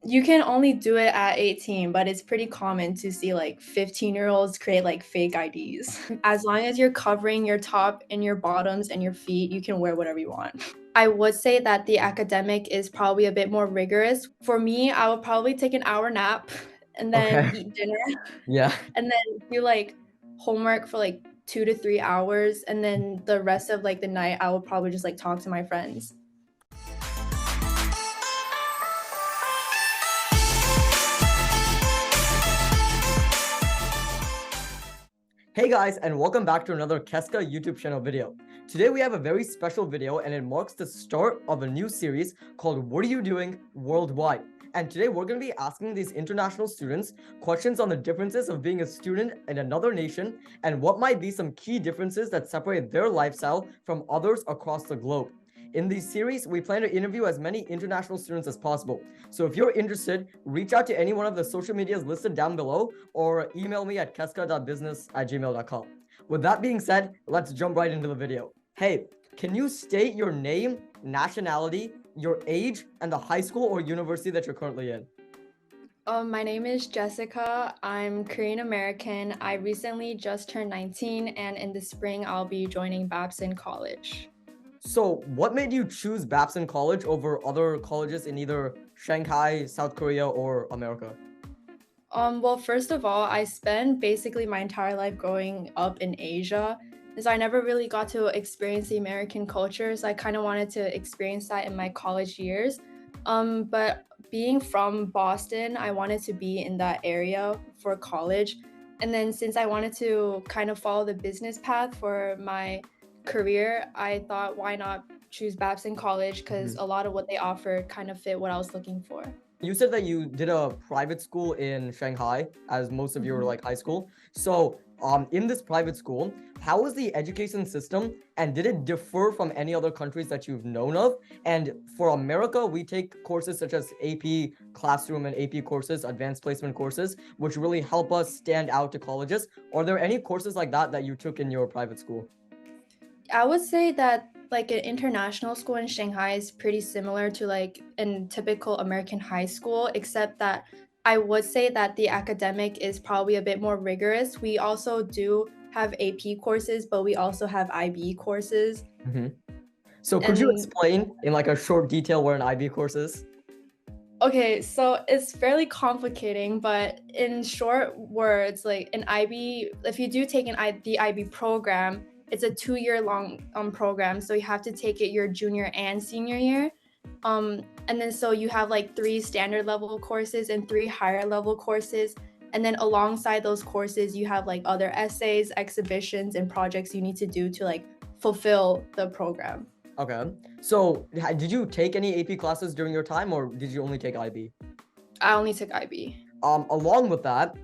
You can only do it at 18, but it's pretty common to see like 15-year-olds create like fake IDs. As long as you're covering your top and your bottoms and your feet, you can wear whatever you want. I would say that the academic is probably a bit more rigorous. For me, I would probably take an hour nap and then Okay. eat dinner Yeah. and then do like homework for like 2 to 3 hours. And then the rest of like the night, I would probably just like talk to my friends. Hey guys, and welcome back to another Keska YouTube channel video. Today we have a very special video and it marks the start of a new series called What Are You Doing Worldwide? And today we're going to be asking these international students questions on the differences of being a student in another nation and what might be some key differences that separate their lifestyle from others across the globe. In this series, we plan to interview as many international students as possible. So if you're interested, reach out to any one of the social medias listed down below or email me at keska.business@gmail.com. With that being said, let's jump right into the video. Hey, can you state your name, nationality, your age, and the high school or university that you're currently in? My name is Jessica. I'm Korean American. I recently just turned 19, and in the spring, I'll be joining Babson College. So, what made you choose Babson College over other colleges in either Shanghai, South Korea, or America? Well, first of all, I spent basically my entire life growing up in Asia, and so I never really got to experience the American culture. So I kind of wanted to experience that in my college years. But being from Boston, I wanted to be in that area for college. And then since I wanted to kind of follow the business path for my career, I thought why not choose Babson College because Mhm. a lot of what they offered kind of fit what I was looking for. You said that you did a private school in Shanghai as most of your like high school. So, in this private school, how was the education system and did it differ from any other countries that you've known of? And for America, we take courses such as AP Classroom and AP courses, advanced placement courses, which really help us stand out to colleges. Are there any courses like that that you took in your private school? I would say that like an international school in Shanghai is pretty similar to like a typical American high school, except that I would say that the academic is probably a bit more rigorous. We also do have AP courses, but we also have IB courses. Mhm. So, could you And explain in like a short detail what an IB course is? okay, so it's fairly complicating, but in short words, like an IB, if you do take the IB program, it's a 2 year long program. So you have to take it your junior and senior year. And then so you have like 3 standard level courses and 3 higher level courses. And then alongside those courses, you have like other essays, exhibitions, and projects you need to do to like fulfill the program. Okay. So, did you take any AP classes during your time, or did you only take IB? I only took IB. Along with that,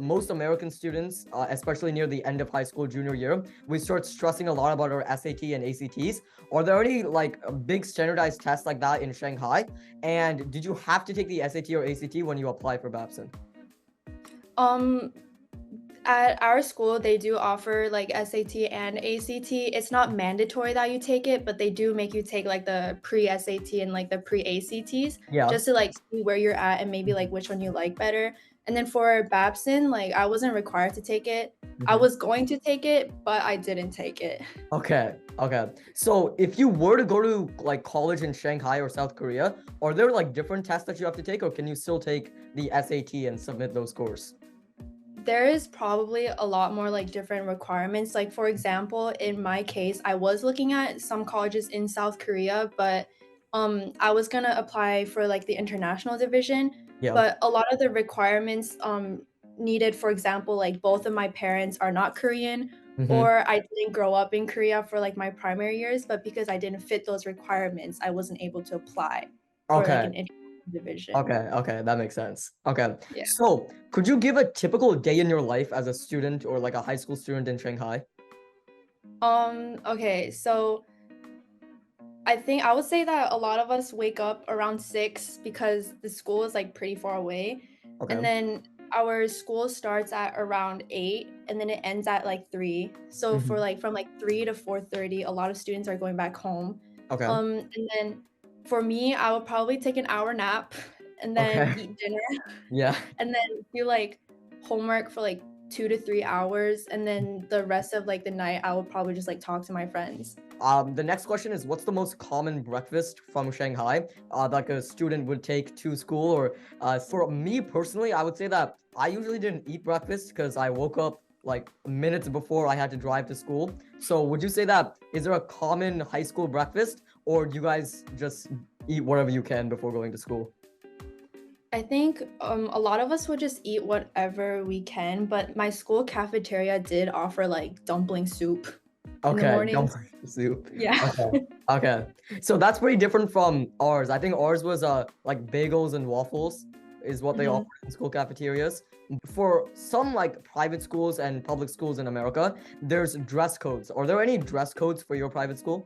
most American students, especially near the end of high school junior year, we start stressing a lot about our SAT and ACTs. Are there any like big standardized tests like that in Shanghai? And did you have to take the SAT or ACT when you apply for Babson? Um, At our school, they do offer like SAT and ACT. It's not mandatory that you take it, but they do make you take like the pre-SAT and like the pre-ACTs Yeah. just to like see where you're at and maybe like which one you like better. And then for Babson, like I wasn't required to take it. I Mhm. was going to take it, but I didn't take it. Okay. Okay. So, if you were to go to like college in Shanghai or South Korea, are there like different tests that you have to take, or can you still take the SAT and submit those scores? There is probably a lot more like different requirements. Like for example, in my case, I was looking at some colleges in South Korea, but I was gonna apply for like the international division, Yeah. but a lot of the requirements needed, for example, like both of my parents are not Korean, Mm-hmm. or I didn't grow up in Korea for like my primary years, but because I didn't fit those requirements, I wasn't able to apply for like Okay. an international division. Okay, okay, that makes sense. Okay. Yeah. So, could you give a typical day in your life as a student or like a high school student in Shanghai? Okay, so I think I would say that a lot of us wake up around 6 because the school is like pretty far away. And Okay. then our school starts at around 8 and then it ends at like 3. So for Hmm. like from like 3 to 4:30, a lot of students are going back home. Okay. And then for me, I would probably take an hour nap and then Okay. eat dinner, Yeah. and then do like homework for like 2 to 3 hours, and then the rest of like the night I would probably just like talk to my friends. The next question is, what's the most common breakfast from Shanghai like a student would take to school? Or for me personally, I would say that I usually didn't eat breakfast because I woke up like minutes before I had to drive to school. So would you say that is there a common high school breakfast, or do you guys just eat whatever you can before going to school? I think a lot of us would just eat whatever we can, but my school cafeteria did offer like dumpling soup in the Okay, mornings. dumpling soup. Yeah. Okay. Okay. So that's pretty different from ours. I think ours was like bagels and waffles is what they Mhm. offer in school cafeterias. For some like private schools and public schools in America, there's dress codes. Are there any dress codes for your private school?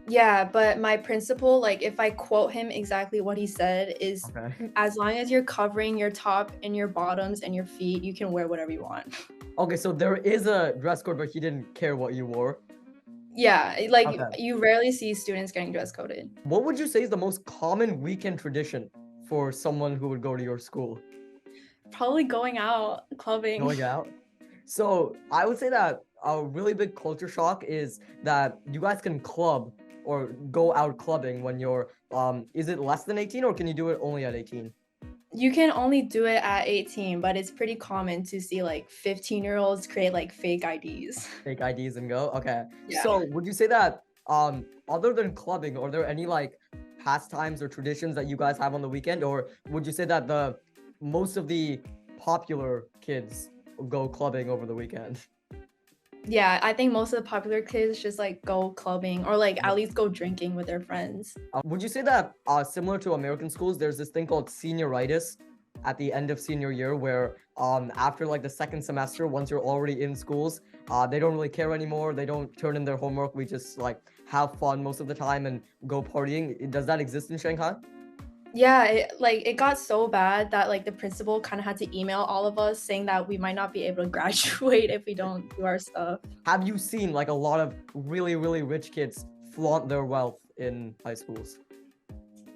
Yeah, but my principal, like if I quote him exactly what he said, is Okay. as long as you're covering your top and your bottoms and your feet, you can wear whatever you want. Okay, so there is a dress code, but he didn't care what you wore. Yeah, like Okay. you rarely see students getting dress coded. What would you say is the most common weekend tradition for someone who would go to your school? Probably going out, clubbing. Going out? So I would say that a really big culture shock is that you guys can club or go out clubbing when you're is it less than 18, or can you do it only at 18? You can only do it at 18, but it's pretty common to see like 15-year-olds create like fake IDs. Take IDs and go? Okay. Yeah. So would you say that other than clubbing, are there any like pastimes or traditions that you guys have on the weekend? Or would you say that the most of the popular kids go clubbing over the weekend? Yeah, I think most of the popular kids just like go clubbing or like at least go drinking with their friends. Would you say that similar to American schools, there's this thing called senioritis at the end of senior year, where after like the second semester, once you're already in schools, they don't really care anymore. They don't turn in their homework. We just like have fun most of the time and go partying. Does that exist in Shanghai? Yeah, it got so bad that like the principal kind of had to email all of us saying that we might not be able to graduate if we don't do our stuff. Have you seen like a lot of really, really rich kids flaunt their wealth in high schools?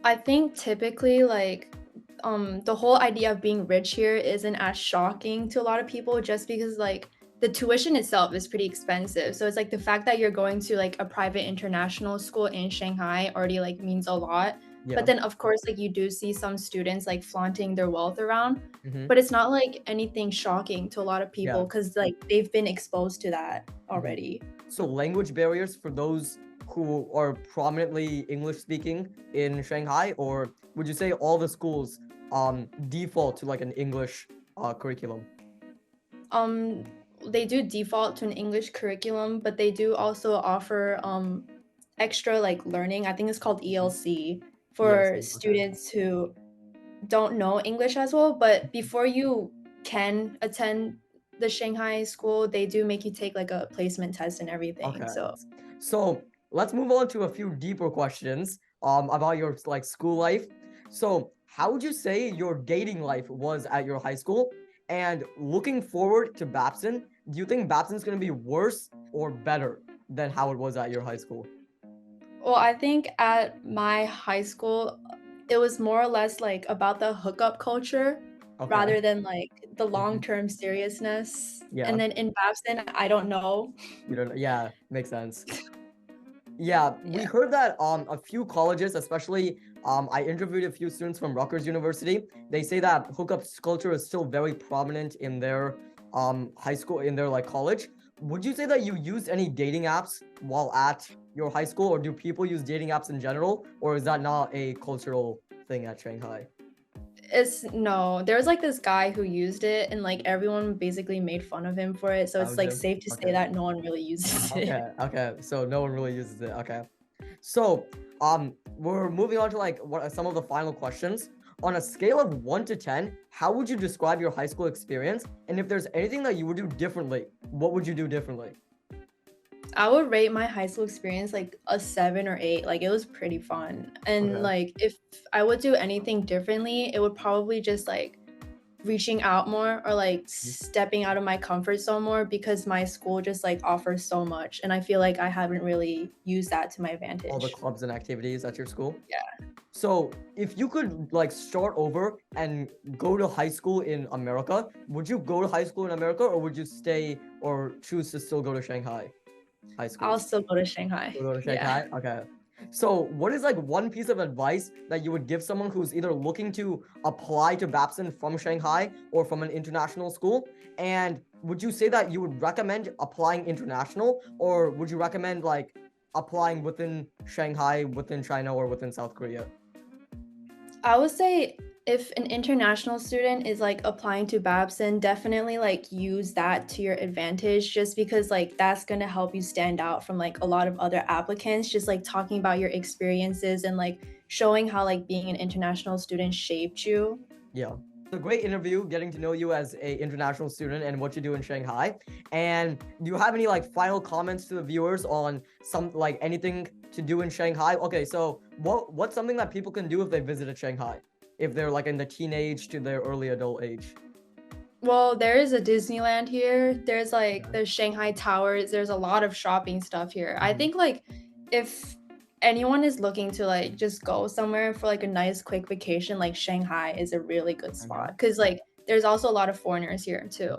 I think typically like the whole idea of being rich here isn't as shocking to a lot of people just because like the tuition itself is pretty expensive. So it's like the fact that you're going to like a private international school in Shanghai already like means a lot. Yeah. But then of course like you do see some students like flaunting their wealth around, Mm-hmm. but it's not like anything shocking to a lot of Yeah. people cuz like they've been exposed to that Mhm. already. So language barriers for those who are prominently English speaking in Shanghai, or would you say all the schools default to like an English curriculum? Um they do default to an English curriculum, but they do also offer extra like learning. I think it's called ELC Yes. for Okay. students who don't know English as well. But before you can attend the Shanghai school, they do make you take like a placement test and everything. Okay. So So let's move on to a few deeper questions about your like school life. So how would you say your dating life was at your high school? And looking forward to Babson, do you think Babson's gonna be worse or better than how it was at your high school? well, I think at my high school, it was more or less like about the hookup culture Okay. rather than like the Mhm. long-term seriousness. And Yeah. then in Babson, I don't know. You don't. Yeah, makes sense. Yeah, we Yeah. heard that a few colleges, especially I interviewed a few students from Rutgers University. They say that hookup culture is still very prominent in their high school, in their like college. Would you say that you used any dating apps while at your high school, or do people use dating apps in general, or is that not a cultural thing at Shanghai? It's no, there was like this guy who used it and like everyone basically made fun of him for it. So it's Found like him. safe to say Okay. that no one really uses it. Okay. Okay. So no one really uses it. Okay. So, we're moving on to like what are some of the final questions. On a scale of 1 to 10, how would you describe your high school experience? And if there's anything that you would do differently, what would you do differently? I would rate my high school experience like a 7 or 8. Like it was pretty fun. And Okay. like if I would do anything differently, it would probably just like reaching out more or like Mhm. stepping out of my comfort zone more because my school just like offers so much and I feel like I haven't really used that to my All the advantage. clubs and activities at your school? Yeah. So if you could like start over and go to high school in America, would you go to high school in America or would you stay or choose to still go to Shanghai high school? I'll still go to Shanghai. You'll go to Yeah. Shanghai? Okay. So what is like one piece of advice that you would give someone who's either looking to apply to Babson from Shanghai or from an international school? And would you say that you would recommend applying international or would you recommend like applying within Shanghai, within China, or within South Korea? I would say if an international student is like applying to Babson, definitely like use that to your advantage just because like that's going to help you stand out from like a lot of other applicants, just like talking about your experiences and like showing how like being an international student shaped you. Yeah. It's a great interview getting to know you as a international student and what you do in Shanghai. And do you have any like final comments to the viewers on some like anything to do in Shanghai? Okay, so what's something that people can do if they visited Shanghai? If they're like in the teenage to their early adult age? Well, there is a Disneyland here. There's like the Shanghai Towers. There's a lot of shopping stuff here. I think like if anyone is looking to like just go somewhere for like a nice quick vacation, like Shanghai is a really good spot because like there's also a lot of foreigners here too.